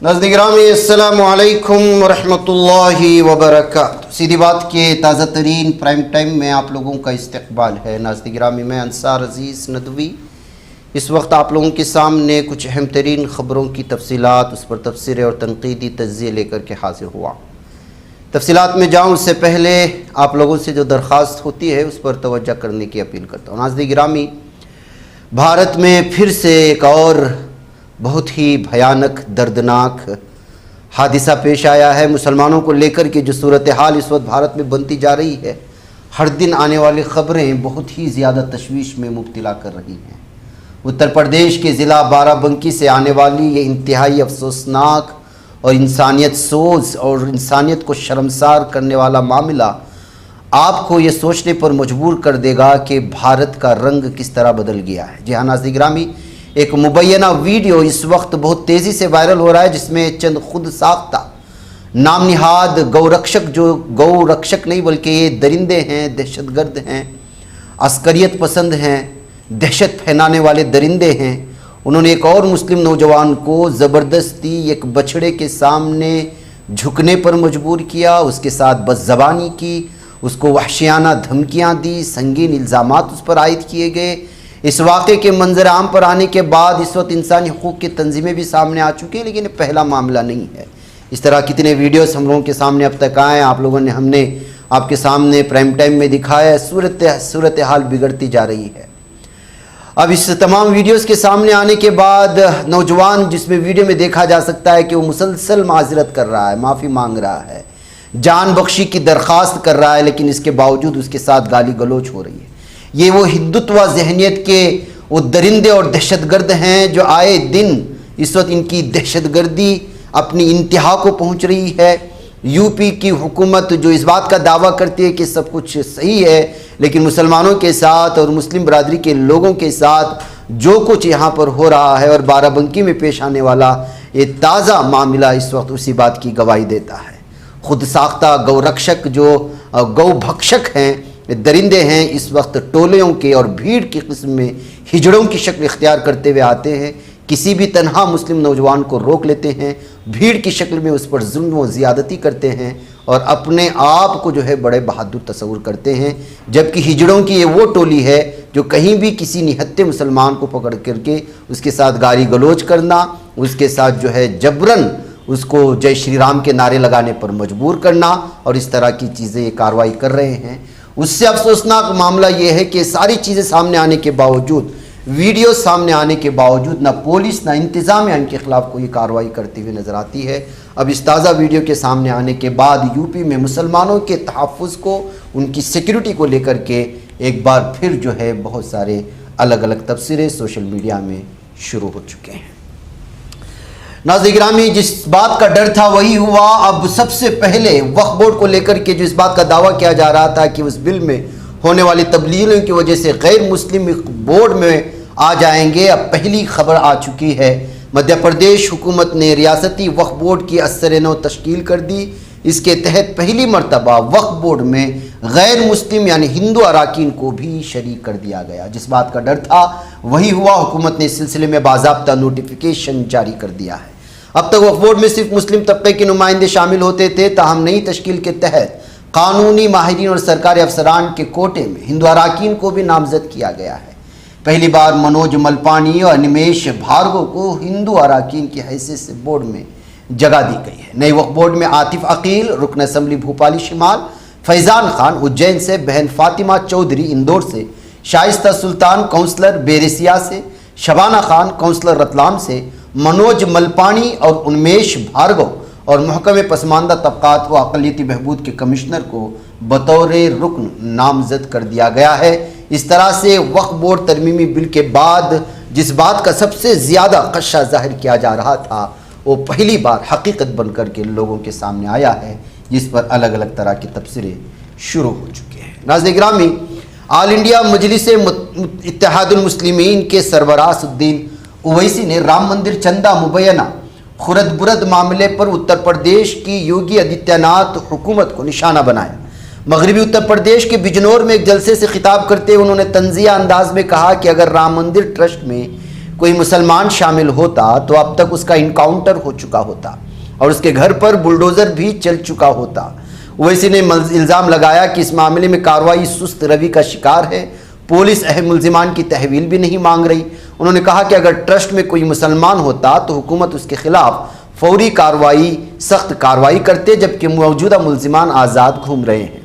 ناظرین گرامی السلام علیکم ورحمۃ اللہ وبرکاتہ۔ سیدھی بات کے تازہ ترین پرائم ٹائم میں آپ لوگوں کا استقبال ہے۔ ناظرین گرامی میں انصار عزیز ندوی اس وقت آپ لوگوں کے سامنے کچھ اہم ترین خبروں کی تفصیلات، اس پر تبصرے اور تنقیدی تجزیے لے کر کے حاضر ہوا۔ تفصیلات میں جاؤں اس سے پہلے آپ لوگوں سے جو درخواست ہوتی ہے اس پر توجہ کرنے کی اپیل کرتا ہوں۔ ناظرین گرامی، بھارت میں پھر سے ایک اور بہت ہی بھیانک دردناک حادثہ پیش آیا ہے۔ مسلمانوں کو لے کر کے جو صورتحال اس وقت بھارت میں بنتی جا رہی ہے، ہر دن آنے والی خبریں بہت ہی زیادہ تشویش میں مبتلا کر رہی ہیں۔ اتر پردیش کے ضلع بارہ بنکی سے آنے والی یہ انتہائی افسوسناک اور انسانیت سوز اور انسانیت کو شرمسار کرنے والا معاملہ آپ کو یہ سوچنے پر مجبور کر دے گا کہ بھارت کا رنگ کس طرح بدل گیا ہے۔ جی ہاں ناظرین گرامی، ایک مبینہ ویڈیو اس وقت بہت تیزی سے وائرل ہو رہا ہے، جس میں چند خود ساختہ نام نہاد گو رکشک، جو گو رکشک نہیں بلکہ یہ درندے ہیں، دہشت گرد ہیں، عسکریت پسند ہیں، دہشت پھیلانے والے درندے ہیں، انہوں نے ایک اور مسلم نوجوان کو زبردستی ایک بچھڑے کے سامنے جھکنے پر مجبور کیا، اس کے ساتھ بدزبانی کی، اس کو وحشیانہ دھمکیاں دی، سنگین الزامات اس پر عائد کیے گئے۔ اس واقعے کے منظر عام پر آنے کے بعد اس وقت انسانی حقوق کی تنظیمیں بھی سامنے آ چکی ہیں، لیکن یہ پہلا معاملہ نہیں ہے۔ اس طرح کتنے ویڈیوز ہم لوگوں کے سامنے اب تک آئے ہیں، ہم نے آپ کے سامنے پرائم ٹائم میں دکھایا ہے۔ صورتحال بگڑتی جا رہی ہے۔ اب اس تمام ویڈیوز کے سامنے آنے کے بعد نوجوان، جس میں ویڈیو میں دیکھا جا سکتا ہے کہ وہ مسلسل معذرت کر رہا ہے، معافی مانگ رہا ہے، جان بخشی کی درخواست کر رہا ہے، لیکن اس کے باوجود اس کے ساتھ گالی گلوچ ہو رہی ہے۔ یہ وہ ہندوتوا ذہنیت کے وہ درندے اور دہشت گرد ہیں جو آئے دن اس وقت ان کی دہشت گردی اپنی انتہا کو پہنچ رہی ہے۔ یو پی کی حکومت جو اس بات کا دعویٰ کرتی ہے کہ سب کچھ صحیح ہے، لیکن مسلمانوں کے ساتھ اور مسلم برادری کے لوگوں کے ساتھ جو کچھ یہاں پر ہو رہا ہے اور بارہ بنکی میں پیش آنے والا یہ تازہ معاملہ اس وقت اسی بات کی گواہی دیتا ہے۔ خود ساختہ گو رکشک، جو گو بھکشک ہیں، درندے ہیں، اس وقت ٹولیوں کے اور بھیڑ کی قسم میں ہجڑوں کی شکل اختیار کرتے ہوئے آتے ہیں، کسی بھی تنہا مسلم نوجوان کو روک لیتے ہیں، بھیڑ کی شکل میں اس پر ظلم و زیادتی کرتے ہیں اور اپنے آپ کو جو ہے بڑے بہادر تصور کرتے ہیں، جبکہ ہجڑوں کی یہ وہ ٹولی ہے جو کہیں بھی کسی نہتے مسلمان کو پکڑ کر کے اس کے ساتھ گالی گلوچ کرنا، اس کے ساتھ جو ہے جبراً اس کو جے شری رام کے نعرے لگانے پر مجبور کرنا اور اس طرح کی چیزیں یہ کارروائی کر رہے ہیں۔ اس سے افسوسناک معاملہ یہ ہے کہ ساری چیزیں سامنے آنے کے باوجود، ویڈیو سامنے آنے کے باوجود، نہ پولیس نہ انتظامیہ ان کے خلاف کوئی کارروائی کرتے ہوئے نظر آتی ہے۔ اب اس تازہ ویڈیو کے سامنے آنے کے بعد یو پی میں مسلمانوں کے تحفظ کو، ان کی سیکیورٹی کو لے کر کے ایک بار پھر جو ہے بہت سارے الگ الگ تبصرے سوشل میڈیا میں شروع ہو چکے ہیں۔ ناظرین گرامی، جس بات کا ڈر تھا وہی ہوا۔ اب سب سے پہلے وقف بورڈ کو لے کر کے جو اس بات کا دعویٰ کیا جا رہا تھا کہ اس بل میں ہونے والی تبدیلیوں کی وجہ سے غیر مسلم بورڈ میں آ جائیں گے، اب پہلی خبر آ چکی ہے۔ مدھیہ پردیش حکومت نے ریاستی وقف بورڈ کی اثر نو تشکیل کر دی۔ اس کے تحت پہلی مرتبہ وقف بورڈ میں غیر مسلم یعنی ہندو اراکین کو بھی شریک کر دیا گیا۔ جس بات کا ڈر تھا وہی ہوا۔ حکومت نے اس سلسلے میں باضابطہ نوٹیفیکیشن جاری کر دیا ہے۔ اب تک وقف بورڈ میں صرف مسلم طبقے کے نمائندے شامل ہوتے تھے، تاہم نئی تشکیل کے تحت قانونی ماہرین اور سرکاری افسران کے کوٹے میں ہندو اراکین کو بھی نامزد کیا گیا ہے۔ پہلی بار منوج ملپانی اور انمیش بھارگو کو ہندو اراکین کی حیثیت سے بورڈ میں جگہ دی گئی ہے۔ نئے وقف بورڈ میں عاطف عقیل رکن اسمبلی بھوپالی شمال، فیضان خان اجین سے، بہن فاطمہ چودھری اندور سے، شائستہ سلطان کونسلر بیرسیا سے، شبانہ خان کونسلر رتلام سے، منوج ملپانی اور انمیش بھارگو اور محکمہ پسماندہ طبقات و اقلیتی بہبود کے کمشنر کو بطور رکن نامزد کر دیا گیا ہے۔ اس طرح سے وقف بورڈ ترمیمی بل کے بعد جس بات کا سب سے زیادہ خدشہ ظاہر کیا جا رہا تھا وہ پہلی بار حقیقت بن کر کے لوگوں کے سامنے آیا ہے، جس پر الگ الگ طرح کے تبصرے شروع ہو چکے ہیں۔ ناظرین گرامی، آل انڈیا مجلس اتحاد المسلمین کے سربراہ اسدالدین اویسی نے رام مندر چندہ مبینہ خرد برد معاملے پر اتر پردیش کی یوگی آدتیہ ناتھ حکومت کو نشانہ بنایا۔ مغربی اتر پردیش کے بجنور میں ایک جلسے سے خطاب کرتے ہوئے انہوں نے طنزیہ انداز میں کہا کہ اگر رام مندر ٹرسٹ میں کوئی مسلمان شامل ہوتا تو اب تک اس کا انکاؤنٹر ہو چکا ہوتا اور اس کے گھر پر بلڈوزر بھی چل چکا ہوتا۔ اویسی نے الزام لگایا کہ اس معاملے میں کارروائی سست روی کا شکار ہے، پولیس اہم ملزمان کی تحویل بھی نہیں مانگ رہی۔ انہوں نے کہا کہ اگر ٹرسٹ میں کوئی مسلمان ہوتا تو حکومت اس کے خلاف فوری سخت کارروائی کرتے، جبکہ موجودہ ملزمان آزاد گھوم رہے ہیں۔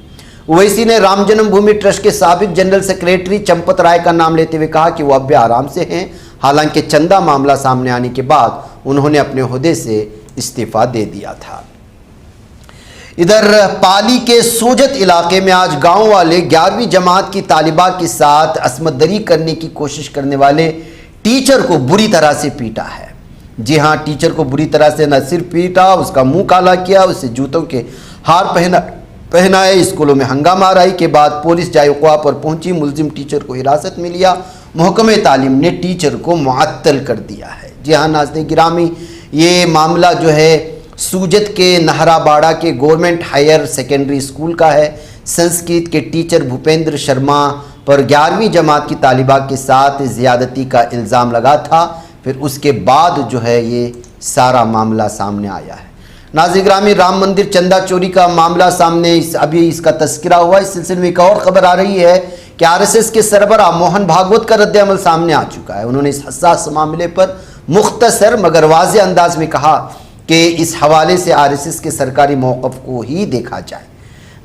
اویسی نے رام جنم بھومی ٹرسٹ کے سابق جنرل سیکریٹری چمپت رائے کا نام لیتے ہوئے کہا کہ وہ اب بھی آرام سے ہیں، حالانکہ چندہ معاملہ سامنے آنے کے بعد انہوں نے اپنے عہدے سے استعفیٰ دے دیا تھا۔ ادھر پالی کے سوجت علاقے میں آج گاؤں والے 11ویں جماعت کی طالبہ کے ساتھ عصمت دری کرنے کی کوشش کرنے والے ٹیچر کو بری طرح سے پیٹا ہے۔ جی ہاں، ٹیچر کو بری طرح سے نہ صرف پیٹا، اس کا منہ کالا کیا، اسے جوتوں کے ہار پہنائے۔ اسکولوں میں ہنگامہ آرائی کے بعد پولیس جائے وقوع پر پہنچی، ملزم ٹیچر کو حراست میں لیا، محکمہ تعلیم نے ٹیچر کو معطل کر دیا ہے۔ جی ہاں ناظرین گرامی، یہ معاملہ جو ہے سوجت کے نہرا باڑہ کے گورنمنٹ ہائر سیکنڈری اسکول کا ہے۔ سنسکرت کے ٹیچر بھوپیندر شرما پر 11ویں جماعت کی طالبہ کے ساتھ زیادتی کا الزام لگا تھا، پھر اس کے بعد جو ہے یہ سارا معاملہ سامنے آیا ہے۔ ناظرین گرامی، رام مندر چندہ چوری کا معاملہ سامنے ابھی اس کا تذکرہ ہوا۔ اس سلسلے میں ایک اور خبر آ رہی ہے کہ RSS کے سربراہ موہن بھاگوت کا رد عمل سامنے آ چکا ہے۔ انہوں نے اس حساس معاملے پر مختصر مگر واضح انداز میں کہا کہ اس حوالے سے RSS کے سرکاری موقف کو ہی دیکھا جائے۔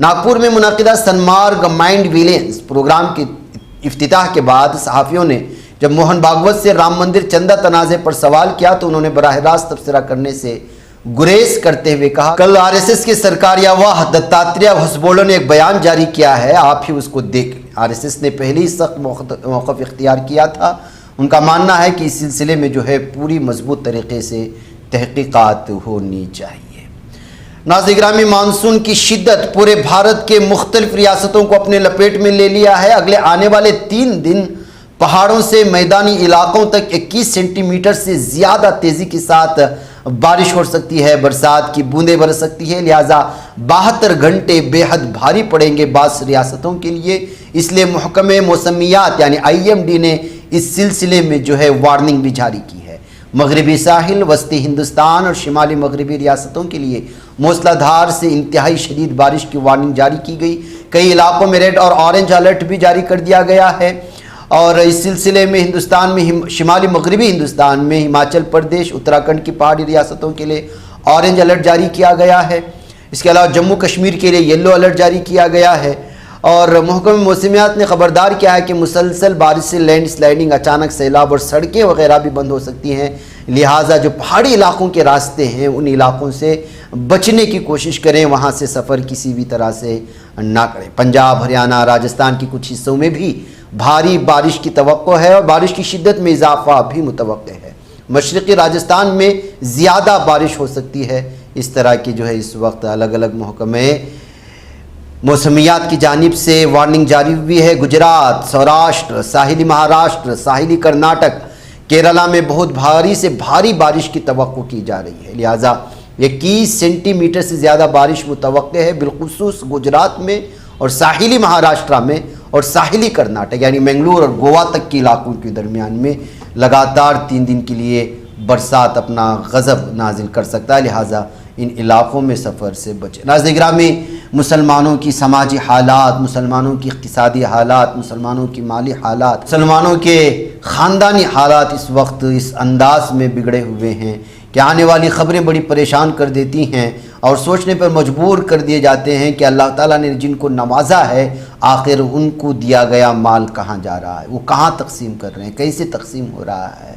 ناگپور میں منعقدہ سنمارگ مائنڈ ویلنس پروگرام کے افتتاح کے بعد صحافیوں نے جب موہن بھاگوت سے رام مندر چندہ تنازع پر سوال کیا تو انہوں نے براہ راست تبصرہ کرنے سے گریز کرتے ہوئے کہا، کل RSS کے سرکاریاواہ دتاتریہ بھسبولو نے ایک بیان جاری کیا ہے، آپ ہی اس کو دیکھ لیں۔ RSS نے پہلے ہی سخت موقف اختیار کیا تھا۔ ان کا ماننا ہے کہ اس سلسلے میں جو ہے پوری مضبوط طریقے سے تحقیقات ہونی چاہیے۔ ناظرین گرامی، مانسون کی شدت پورے بھارت کے مختلف ریاستوں کو اپنے لپیٹ میں لے لیا ہے۔ اگلے آنے والے 3 دن پہاڑوں سے میدانی علاقوں تک 21 سینٹی میٹر سے زیادہ تیزی کے ساتھ بارش ہو سکتی ہے، برسات کی بوندیں برس سکتی ہے، لہٰذا 72 گھنٹے بے حد بھاری پڑیں گے بعض ریاستوں کے لیے۔ اس لیے محکمہ موسمیات یعنی IMD نے اس سلسلے میں جو ہے وارننگ بھی جاری کی ہے۔ مغربی ساحل، وسطی ہندوستان اور شمالی مغربی ریاستوں کے لیے موسلا دھار سے انتہائی شدید بارش کی وارننگ جاری کی گئی۔ کئی علاقوں میں ریڈ اور آرنج الرٹ بھی جاری کر دیا گیا ہے، اور اس سلسلے میں ہندوستان میں شمالی مغربی ہندوستان میں ہماچل پردیش، اتراکھنڈ کی پہاڑی ریاستوں کے لیے آرنج الرٹ جاری کیا گیا ہے۔ اس کے علاوہ جموں کشمیر کے لیے یلو الرٹ جاری کیا گیا ہے، اور محکمہ موسمیات نے خبردار کیا ہے کہ مسلسل بارش سے لینڈ سلائڈنگ، اچانک سیلاب اور سڑکیں وغیرہ بھی بند ہو سکتی ہیں، لہٰذا جو پہاڑی علاقوں کے راستے ہیں ان علاقوں سے بچنے کی کوشش کریں، وہاں سے سفر کسی بھی طرح سے نہ کریں۔ پنجاب، ہریانہ، راجستھان کی کچھ حصوں میں بھی بھاری بارش کی توقع ہے اور بارش کی شدت میں اضافہ بھی متوقع ہے۔ مشرقی راجستھان میں زیادہ بارش ہو سکتی ہے۔ اس طرح کی جو ہے اس وقت الگ الگ محکمے موسمیات کی جانب سے وارننگ جاری ہوئی ہے۔ گجرات، سوراشٹر، ساحلی مہاراشٹر، ساحلی کرناٹک، کیرالہ میں بہت بھاری سے بھاری بارش کی توقع کی جا رہی ہے، لہٰذا 21 سینٹی میٹر سے زیادہ بارش متوقع ہے، بالخصوص گجرات میں اور ساحلی مہاراشٹر میں اور ساحلی کرناٹک یعنی منگلور اور گوا تک کے علاقوں کے درمیان میں لگاتار 3 دن کے لیے برسات اپنا غضب نازل کر سکتا ہے، لہٰذا ان علاقوں میں سفر سے بچیں۔ ناظرین گرامی، مسلمانوں کی سماجی حالات، مسلمانوں کی اقتصادی حالات، مسلمانوں کی مالی حالات، مسلمانوں کے خاندانی حالات اس وقت اس انداز میں بگڑے ہوئے ہیں کہ آنے والی خبریں بڑی پریشان کر دیتی ہیں اور سوچنے پر مجبور کر دیے جاتے ہیں کہ اللہ تعالیٰ نے جن کو نوازا ہے آخر ان کو دیا گیا مال کہاں جا رہا ہے، وہ کہاں تقسیم کر رہے ہیں، کیسے تقسیم ہو رہا ہے۔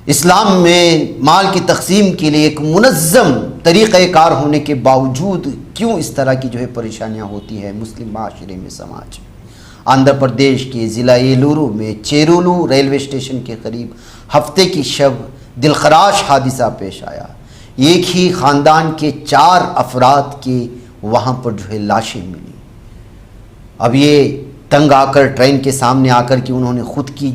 اسلام میں مال کی تقسیم کے لیے ایک منظم طریقہ کار ہونے کے باوجود کیوں اس طرح کی جو ہے پریشانیاں ہوتی ہیں مسلم معاشرے میں، سماج میں۔ آندھرا پردیش کے ضلع ایلورو میں چیرولو ریلوے اسٹیشن کے قریب ہفتے کی شب دلخراش حادثہ پیش آیا۔ ایک ہی خاندان کے 4 افراد کی وہاں پر جو ہے لاشیں ملی۔ اب یہ تنگ آ کر ٹرین کے سامنے آ کر کہ انہوں نے خود کی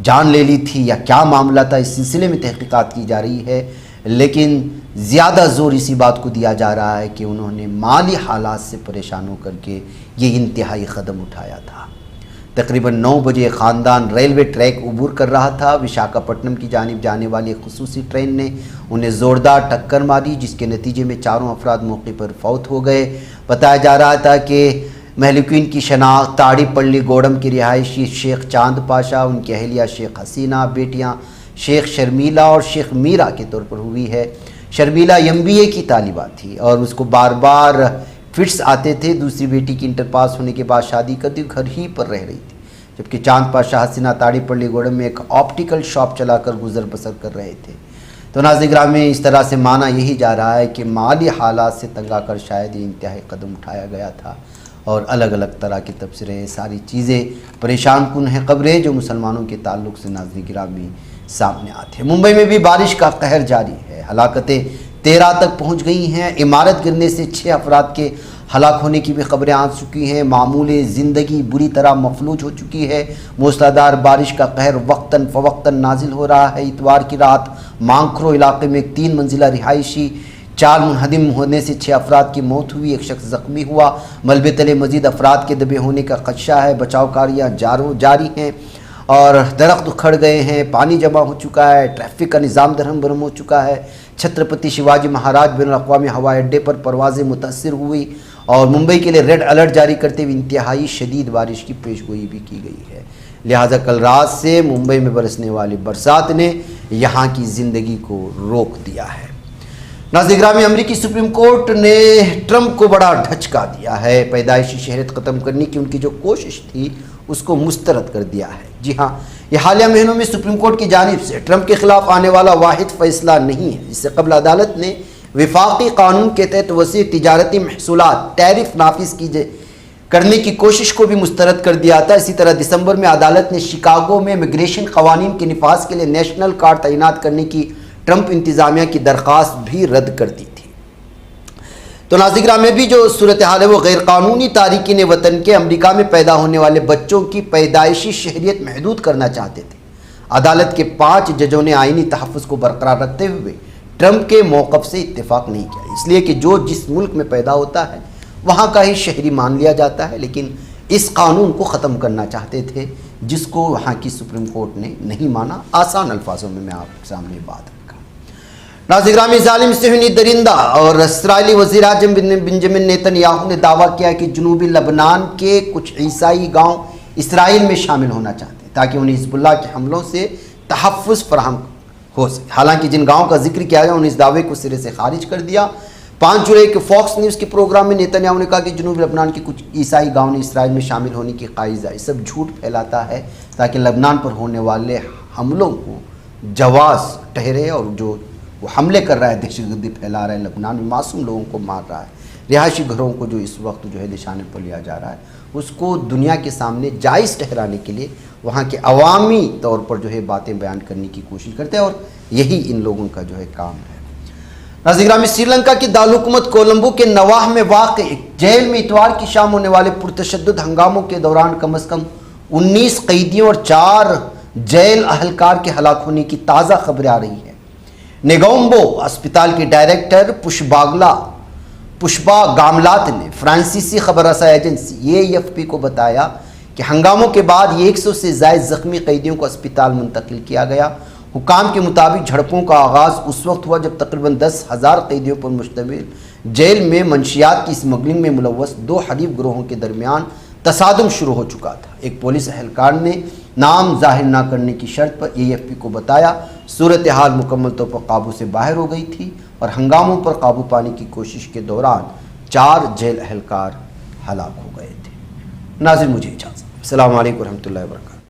جان لے لی تھی یا کیا معاملہ تھا، اس سلسلے میں تحقیقات کی جا رہی ہے، لیکن زیادہ زور اسی بات کو دیا جا رہا ہے کہ انہوں نے مالی حالات سے پریشان ہو کر کے یہ انتہائی قدم اٹھایا تھا۔ تقریباً 9 بجے خاندان ریلوے ٹریک عبور کر رہا تھا۔ وشاکھاپٹنم کی جانب جانے والی ایک خصوصی ٹرین نے انہیں زوردار ٹکر ماری، جس کے نتیجے میں چاروں افراد موقع پر فوت ہو گئے۔ بتایا جا رہا تھا کہ مہلوکین کی شناخت تاڑی پلی گوڑم کی رہائشی شیخ چاند پاشا، ان کی اہلیہ شیخ حسینہ، بیٹیاں شیخ شرمیلا اور شیخ میرا کے طور پر ہوئی ہے۔ شرمیلا MBA کی طالبہ تھی اور اس کو بار بار فٹس آتے تھے۔ دوسری بیٹی کی انٹر پاس ہونے کے بعد شادی کرتی گھر ہی پر رہ رہی تھی، جبکہ چاند پاشا حسینہ تاڑی پلی گوڑم میں ایک آپٹیکل شاپ چلا کر گزر بسر کر رہے تھے۔ تو ناظرین گرامی، اس طرح سے مانا یہی جا رہا ہے کہ مالی حالات سے تنگ آ کر شاید یہ انتہائی قدم اٹھایا گیا تھا، اور الگ الگ طرح کے تبصرے، ساری چیزیں پریشان کن ہیں خبریں جو مسلمانوں کے تعلق سے ناظرین گرامی سامنے آتے ہیں۔ ممبئی میں بھی بارش کا قہر جاری ہے، ہلاکتیں 13 تک پہنچ گئی ہیں۔ عمارت گرنے سے 6 افراد کے ہلاک ہونے کی بھی خبریں آ چکی ہیں۔ معمول زندگی بری طرح مفلوج ہو چکی ہے۔ موسلادھار بارش کا قہر وقتاً فوقتاً نازل ہو رہا ہے۔ اتوار کی رات مانکرو علاقے میں ایک 3 منزلہ رہائشی چال منہدم ہونے سے 6 افراد کی موت ہوئی، ایک شخص زخمی ہوا۔ ملبے تلے مزید افراد کے دبے ہونے کا خدشہ ہے۔ بچاؤ کاریاں جاری ہیں اور درخت اکھڑ گئے ہیں، پانی جمع ہو چکا ہے، ٹریفک کا نظام درہم برہم ہو چکا ہے۔ چھترپتی شیواجی مہاراج بین الاقوامی ہوائی اڈے پر پروازیں متاثر ہوئی اور ممبئی کے لیے ریڈ الرٹ جاری کرتے ہوئے انتہائی شدید بارش کی پیشگوئی بھی کی گئی ہے۔ لہٰذا کل رات سے ممبئی میں برسنے والی برسات نے یہاں کی زندگی کو روک دیا ہے۔ ناظرین گرامی، امریکی سپریم کورٹ نے ٹرمپ کو بڑا دھچکا دیا ہے۔ پیدائشی شہریت ختم کرنے کی ان کی جو کوشش تھی اس کو مسترد کر دیا ہے۔ جی ہاں، یہ حالیہ مہینوں میں سپریم کورٹ کی جانب سے ٹرمپ کے خلاف آنے والا واحد فیصلہ نہیں ہے۔ اس سے قبل عدالت نے وفاقی قانون کے تحت وسیع تجارتی محصولات ٹیرف نافذ کرنے کی کوشش کو بھی مسترد کر دیا تھا۔ اسی طرح دسمبر میں عدالت نے شکاگو میں امیگریشن قوانین کے نفاذ کے لیے نیشنل گارڈ تعینات کرنے کی ٹرمپ انتظامیہ کی درخواست بھی رد کر دی تھی۔ تو ناظرین گرامی، بھی جو صورتحال ہے وہ غیر قانونی تارکین وطن کے امریکہ میں پیدا ہونے والے بچوں کی پیدائشی شہریت محدود کرنا چاہتے تھے۔ عدالت کے 5 ججوں نے آئینی تحفظ کو برقرار رکھتے ہوئے ٹرمپ کے موقف سے اتفاق نہیں کیا، اس لیے کہ جو جس ملک میں پیدا ہوتا ہے وہاں کا ہی شہری مان لیا جاتا ہے، لیکن اس قانون کو ختم کرنا چاہتے تھے جس کو وہاں کی سپریم کورٹ نے نہیں مانا۔ آسان الفاظوں میں آپ کے سامنے بات رکھا۔ ناظرین گرامی، ظالم صہیونی درندہ اور اسرائیلی وزیر اعظم بنجامن نیتن یاہو نے دعویٰ کیا کہ جنوبی لبنان کے کچھ عیسائی گاؤں اسرائیل میں شامل ہونا چاہتے ہیں تاکہ انہیں حزب اللہ کے حملوں سے تحفظ فراہم ہو سکے۔ حالانکہ جن گاؤں کا ذکر کیا گیا انہیں اس دعوے کو سرے سے خارج کر دیا۔ 5 جولائی کے فاکس نیوز کے پروگرام میں نیتن یاہو نے کہا کہ جنوبی لبنان کے کچھ عیسائی گاؤں نے اسرائیل میں شامل ہونے کی قائزہ یہ سب جھوٹ پھیلاتا ہے تاکہ لبنان پر ہونے والے حملوں کو جواز ٹھہرے، اور جو وہ حملے کر رہا ہے، دہشت گردی پھیلا رہا ہے، لبنان میں معصوم لوگوں کو مار رہا ہے، رہائشی گھروں کو جو اس وقت جو ہے نشانے پر لیا جا رہا ہے، اس کو دنیا کے سامنے جائز ٹھہرانے کے لیے وہاں کے عوامی طور پر جو ہے باتیں بیان کرنے کی کوشش کرتے ہیں، اور یہی ان لوگوں کا جو ہے کام ہے۔ ناظرین گرامی، سری لنکا کی دارالحکومت کولمبو کے نواح میں واقع ایک جیل میں اتوار کی شام ہونے والے پرتشدد ہنگاموں کے دوران کم از کم 19 قیدیوں اور 4 جیل اہلکار کے ہلاک ہونے کی تازہ خبریں آ رہی ہیں۔ نیگومبو اسپتال کے ڈائریکٹر پشبا گاملات نے فرانسیسی خبر رساں ایجنسی AFP کو بتایا کہ ہنگاموں کے بعد یہ 100 سے زائد زخمی قیدیوں کو اسپتال منتقل کیا گیا۔ حکام کے مطابق جھڑپوں کا آغاز اس وقت ہوا جب تقریباً 10,000 قیدیوں پر مشتمل جیل میں منشیات کی اسمگلنگ میں ملوث 2 حریف گروہوں کے درمیان تصادم شروع ہو چکا تھا۔ ایک پولیس اہلکار نے نام ظاہر نہ کرنے کی شرط پر AFP کو بتایا صورتحال مکمل طور پر قابو سے باہر ہو گئی تھی اور ہنگاموں پر قابو پانے کی کوشش کے دوران 4 جیل اہلکار ہلاک ہو گئے تھے۔ ناظرین، مجھے اجازت۔ السلام علیکم ورحمۃ اللہ وبرکاتہ۔